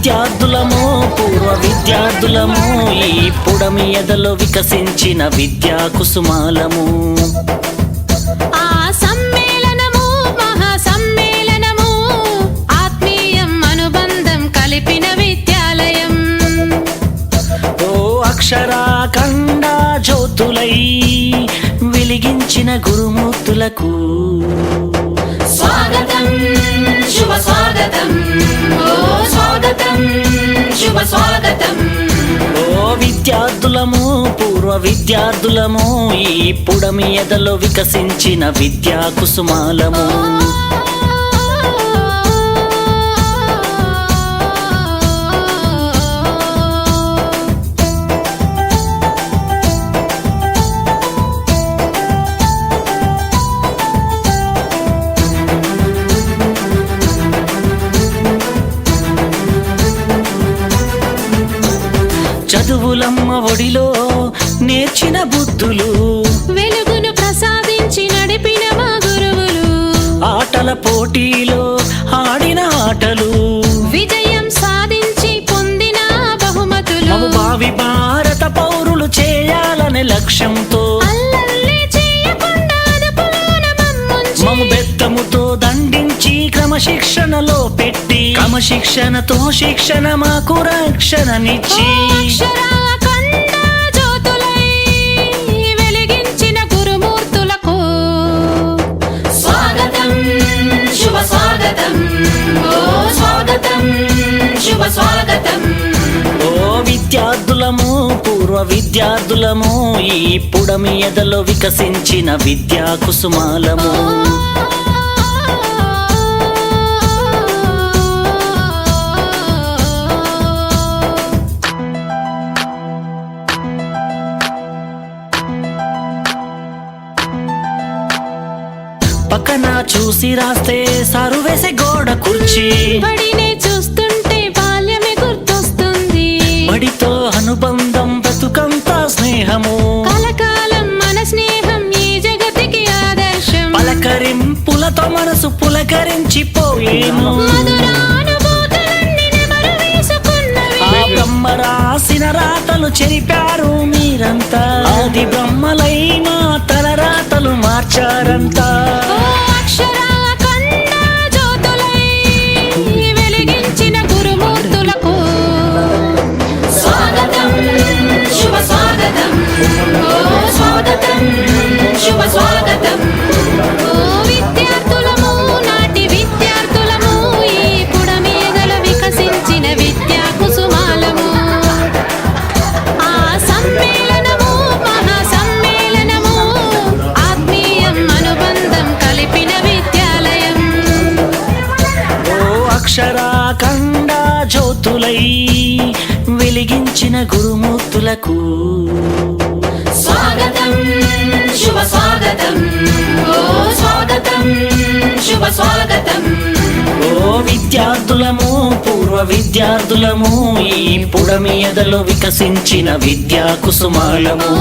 విద్యార్థులము పూర్వ విద్యార్థులము ఈ పుడమి ఎదలో వికసించిన విద్యా కుసుమాలము. ఆ సమ్మేళనము మహా సమ్మేళనము ఆత్మీయం అనుబంధం కలిపిన విద్యాలయం. ఓ అక్షరాఖండ జ్యోతులై వెలిగించిన గురుమూర్తులకు స్వాగతం శుభ స్వాగతం, ఓ స్వాగతం శుభ స్వాగతం. ఓ విద్యార్థులము పూర్వ విద్యార్థులము ఈ పుడమి ఎదలో వికసించిన విద్యా కుసుమాలము. చదువులమ్మ ఒడిలో నేర్చిన బుద్ధులు, వెలుగును ప్రసాదించి నడిపిన మా గురువులు, ఆటల పోటీలో ఆడిన ఆటలు, విజయం సాధించి పొందిన బహుమతులు, మము భావి భారత పౌరులు చేయాలనే లక్ష్యంతో అల్లర్లే చేయకుండా అదుపులోన మమ్ముంచి, మము బెత్తముతో దండించి క్రమశిక్షణలో పెట్టి క్రమశిక్షణతో శిక్షణ మాకు రక్షణనిచ్చి అక్షరాఖండ జ్యోతులై వెలిగించిన గురుమూర్తులకు స్వాగతం శుభ స్వాగతం, ఓ స్వాగతం శుభ స్వాగతం. ఓ విద్యార్థులము పూర్వ విద్యార్థులము ఈ పుడమి ఎదలో వికసించిన విద్యా కుసుమాలము. పక్కన చూసి రాస్తే సారు వేసే గోడ కుర్చీ, బడినే చూస్తుంటే బాల్యమే గుర్తొస్తుంది, బడితో అనుబంధం బ్రతుకంతా స్నేహము, కలకాలం మన స్నేహం ఈ జగతికి ఆదర్శం, పలకరింపులతో మనసు పులకరించిపోయేను, మధురానుభూతులన్నీ నెమరు వేసుకున్నవి, ఆ బ్రహ్మ రాసిన రాతలు చెరిపారు మీరంతా, ఆది బ్రహ్మలై మా తల రాతలు మార్చారంతా. ఓ అక్షరాఖండ జ్యోతులై వెలిగించిన గురుమూర్తులకు స్వాగతం శుభ స్వాగతం, ఓ స్వాగతం శుభ స్వాగతం. ఓ విద్యార్థులము నాటి విద్యార్థులము ఈ పుడమి ఎదల వికసించిన విద్యా కుసుమాలము. ఆ సమ్మేళనము మహా సమ్మేళనము ఆత్మీయం అనుబంధం కలిపిన విద్యాలయం. ఓ అక్షరాఖండ జ్యోతులై వెలిగించిన గురుమూర్తులకు స్వాగతం శుభ స్వాగతం, ఓ స్వాగతం శుభ స్వాగతం. ఓ విద్యార్థులము పూర్వ విద్యార్థులము ఈ పుడమి ఎదలో వికసించిన విద్యా కుసుమాలము.